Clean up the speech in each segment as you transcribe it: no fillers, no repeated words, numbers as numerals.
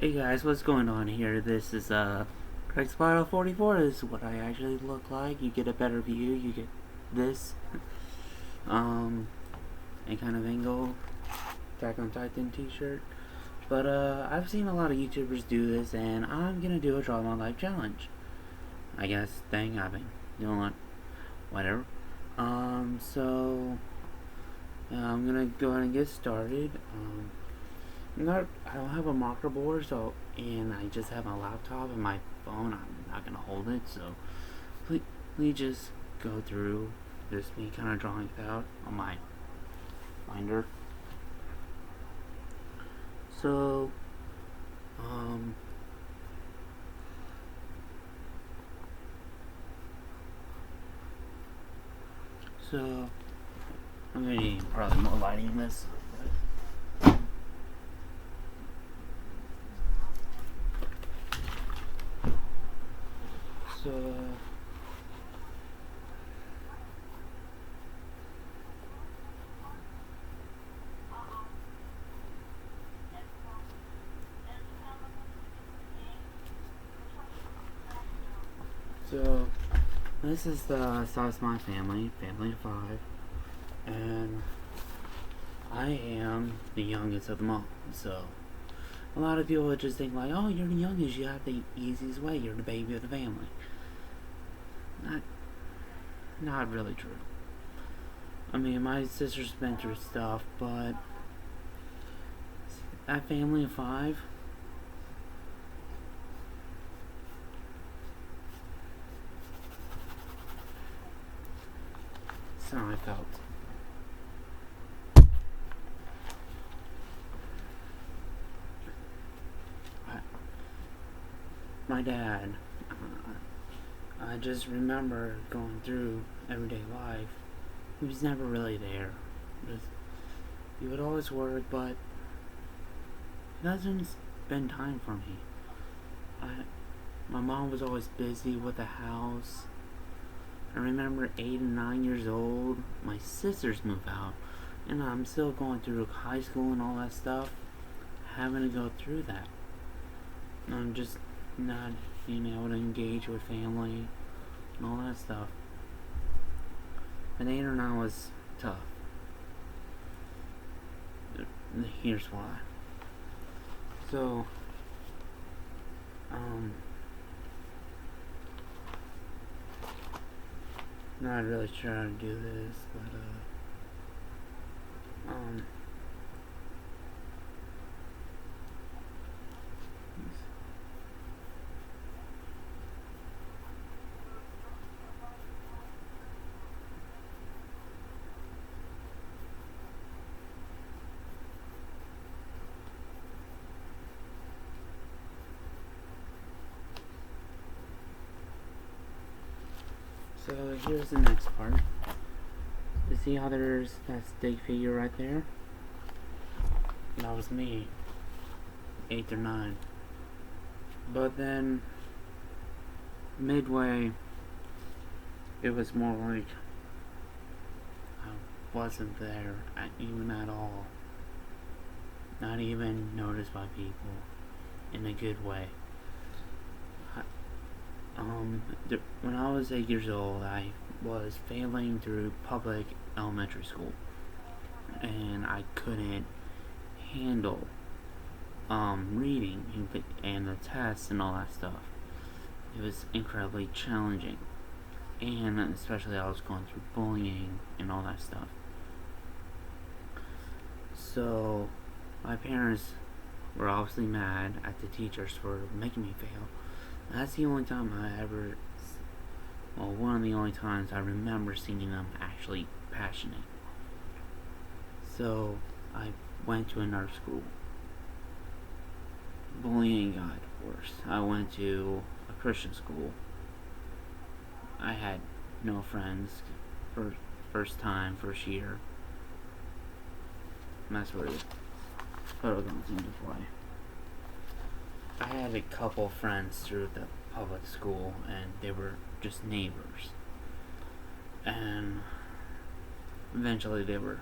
Hey guys, what's going on here? This is Craig Spiral 44. This is what I actually look like. You get a better view. You get this um a kind of angle. Attack on Titan t-shirt. But I've seen a lot of YouTubers do this, and I'm gonna do a Draw My Life challenge. I guess dang, I've been doing it. Whatever. So I'm gonna go ahead and get started. I don't have a marker board, and I just have my laptop and my phone. I'm not gonna hold it, so please just go through just me kind of drawing it out on my binder. So, um, so I'm gonna need probably more lighting in this. So. So, this is the size of my family of 5, and I am the youngest of them all. So, a lot of people would just think like, "Oh, you're the youngest. You have the easiest way. You're the baby of the family." Not, not really true. I mean, my sister's been through stuff, but that family of 5, that's how I felt. My dad, I just remember going through everyday life. He was never really there. He would always work, but he doesn't spend time for me. I, my mom was always busy with the house. I remember 8 and 9 years old, my sisters move out, and I'm still going through high school and all that stuff, having to go through that. I'm just not being able to engage with family and all that stuff. And 8 or 9 was tough. Here's why. So, not really sure how to do this, but so here's the next part. You see how there's that stick figure right there? That was me, 8 or 9. But then, midway, it was more like I wasn't there even at all. Not even noticed by people in a good way. When I was 8 years old, I was failing through public elementary school, and I couldn't handle reading and the tests and all that stuff. It was incredibly challenging, and especially I was going through bullying and all that stuff. So my parents were obviously mad at the teachers for making me fail. That's the only time one of the only times I remember seeing them actually passionate. So I went to another school. Bullying got worse. I went to a Christian school. I had no friends for first year. And that's where the photo comes into play. I had a couple friends through the public school, and they were just neighbors. And eventually they were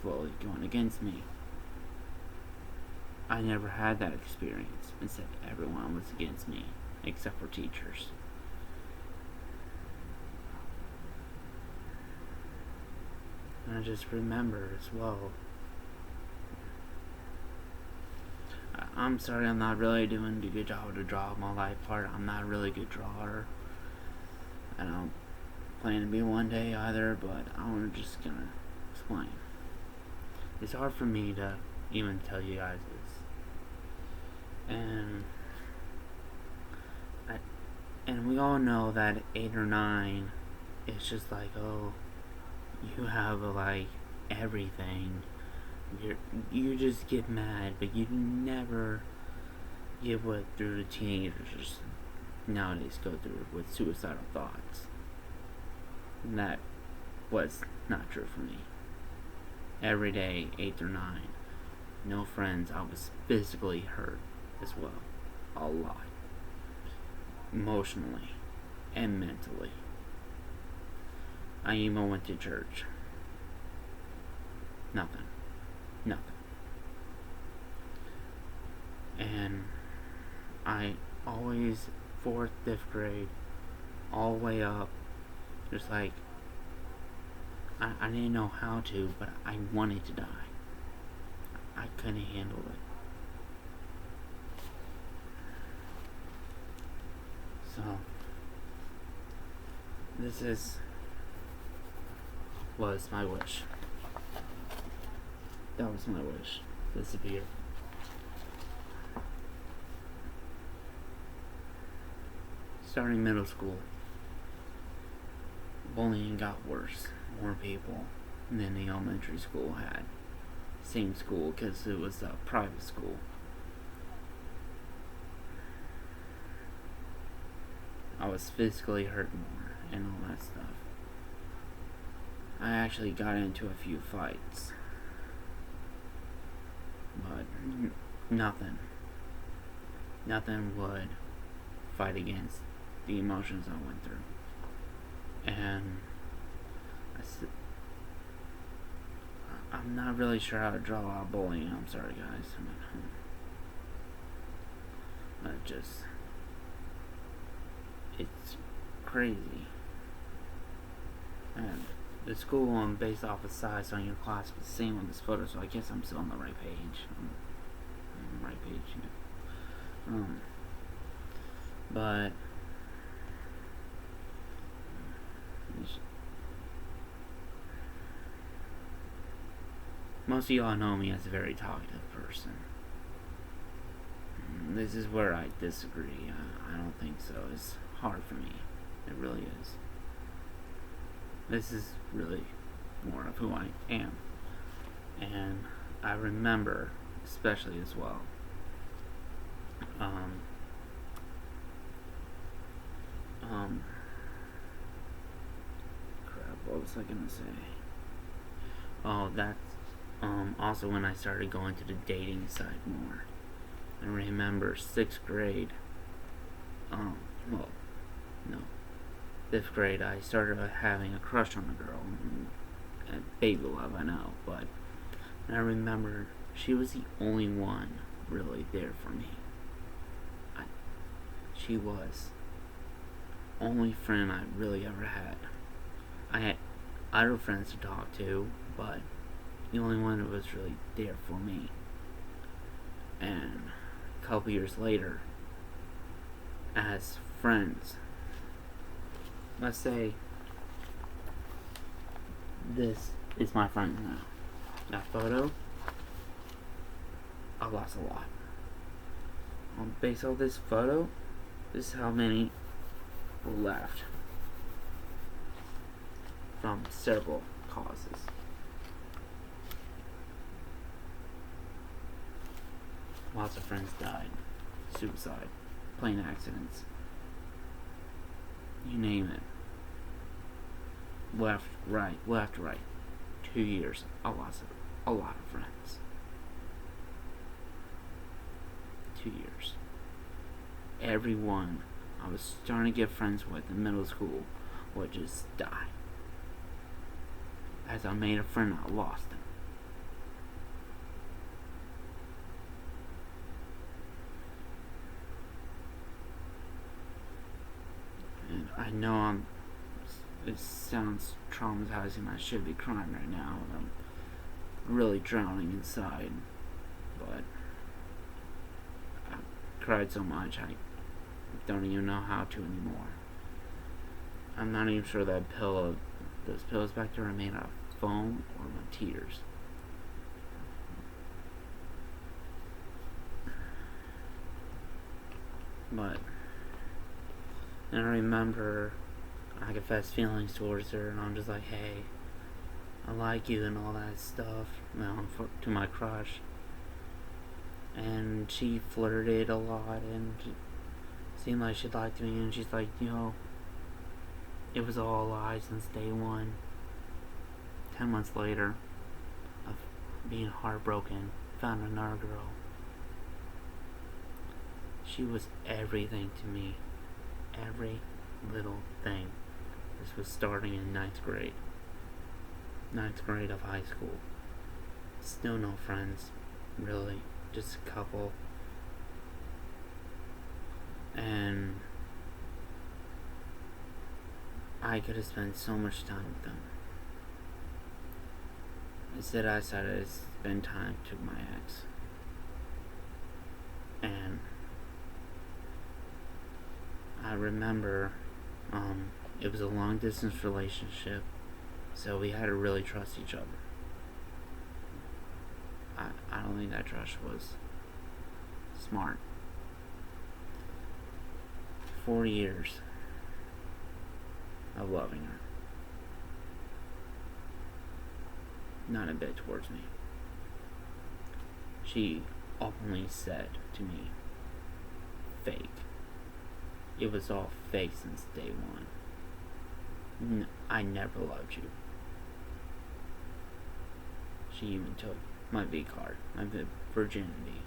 slowly going against me. I never had that experience. Instead, everyone was against me, except for teachers. And I just remember as well. I'm sorry, I'm not really doing a good job of the draw my life part. I'm not a really good drawer. I don't plan to be one day either, but I'm just gonna explain. It's hard for me to even tell you guys this. And we all know that 8 or 9, it's just like, oh, you have like everything. You just get mad, but you never get what through the teenagers nowadays go through with suicidal thoughts. And that was not true for me. Every day, 8 or 9, no friends. I was physically hurt as well, a lot, emotionally and mentally. I even went to church. Nothing. And I always, 4th, 5th grade, all the way up, just like, I didn't know how to, but I wanted to die. I couldn't handle it. So, this was my wish. That was my wish. Disappear. Starting middle school, bullying got worse. More people than the elementary school had. Same school, because it was a private school. I was physically hurt more and all that stuff. I actually got into a few fights, but nothing would fight against the emotions I went through. And I'm not really sure how to draw out bullying. I'm sorry, guys. It's crazy. And the school based off of size on your class was the same on this photo, so I guess I'm still on the right page. I'm on the right page, but most of y'all know me as a very talkative person. This is where I disagree. I don't think so. It's hard for me. It really is. This is really more of who I am. And I remember, especially as well, what was I gonna say? Oh, that's also when I started going to the dating side more. I remember 6th grade. Well, no, 5th grade. I started having a crush on a girl, and baby love, I know, but I remember she was the only one really there for me. She was only friend I really ever had. I had other friends to talk to, but the only one that was really there for me. And a couple years later, as friends, let's say this is my friend now. That photo, I lost a lot. Based on this photo, this is how many were left from several causes. Lots of friends died. Suicide. Plane accidents. You name it. Left, right. 2 years. I lost a lot of friends. 2 years. Everyone I was starting to get friends with in middle school would just die. As I made a friend, I lost him. I know it sounds traumatizing. I should be crying right now. I'm really drowning inside. But I cried so much I don't even know how to anymore. I'm not even sure those pillows back there are made out of foam or my tears. But and I remember I confessed feelings towards her, and I'm just like, hey, I like you and all that stuff, to my crush. And she flirted a lot, and it seemed like she liked me, and she's like, it was all a lie since day one. 10 months later, of being heartbroken, found another girl. She was everything to me. Every little thing. This was starting in 9th grade. 9th grade of high school. Still no friends, really. Just a couple. And I could have spent so much time with them. Instead, I decided to spend time with my ex. And I remember it was a long distance relationship, so we had to really trust each other. I don't think that trust was smart. 4 years of loving her. Not a bit towards me. She openly said to me, fake. It was all fake since day one. I never loved you. She even took my V card, my virginity.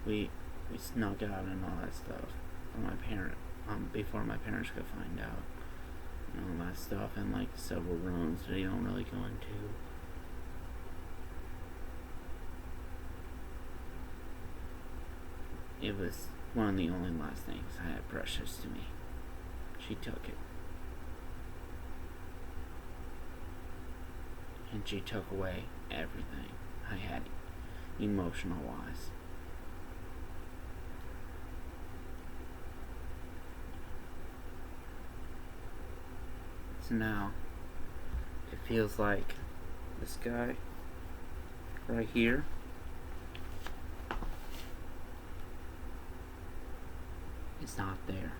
We snuck out and all that stuff from my before my parents could find out. And all that stuff in like several rooms that you don't really go into. It was one of the only last things I had precious to me. She took it. And she took away everything I had, emotional wise. So now, it feels like this guy right here is not there.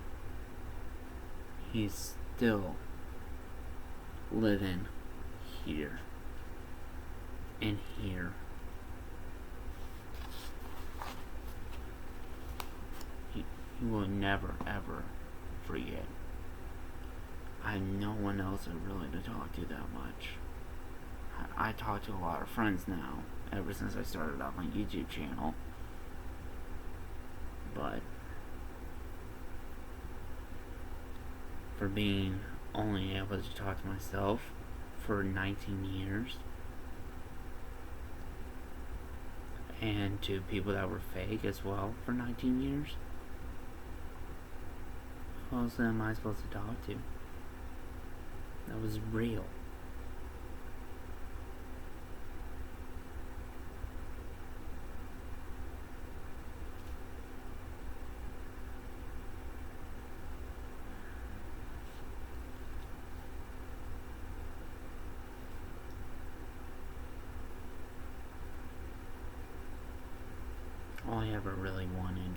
He's still living here and here. He will never ever forget. I have no one else really to talk to that much. I talk to a lot of friends now, ever since I started out my YouTube channel. But for being only able to talk to myself for 19 years, and to people that were fake as well for 19 years, who else am I supposed to talk to? That was real. All I ever really wanted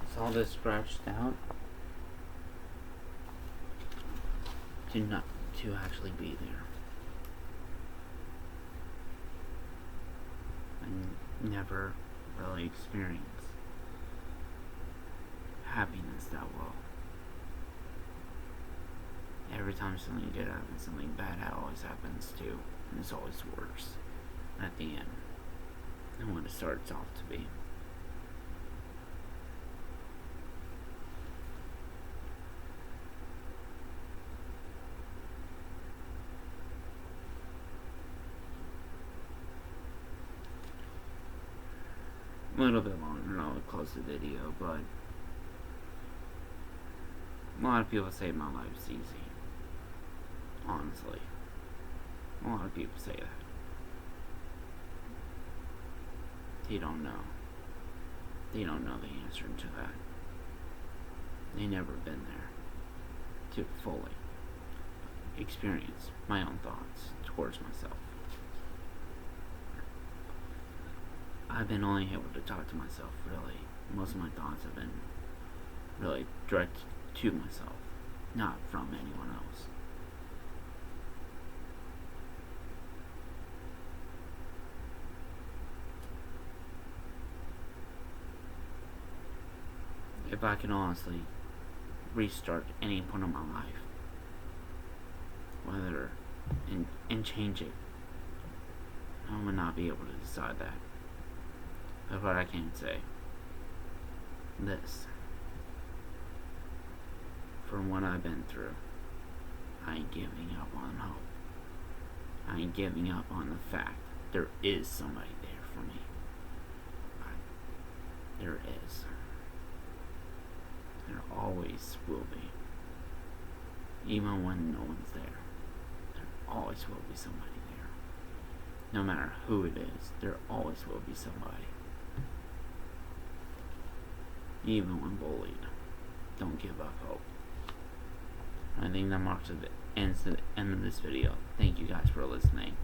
is all this scratched out to actually be there. I never really experienced happiness that well. Every time something good happens, something bad always happens too, and it's always worse at the end than what it starts off to be. a little bit longer and I'll close the video, but a lot of people say my life's easy. Honestly. A lot of people say that. They don't know. They don't know the answer to that. They never been there to fully experience my own thoughts towards myself. I've been only able to talk to myself, really. Most of my thoughts have been really directed to myself, not from anyone else. If I can honestly restart any point of my life, whether and change it, I would not be able to decide that. But what I can say, this, from what I've been through, I ain't giving up on hope. I ain't giving up on the fact there is somebody there for me. There is. There always will be. Even when no one's there, there always will be somebody there. No matter who it is, there always will be somebody. Even when bullied, don't give up hope. I think that marks the end of this video. Thank you guys for listening.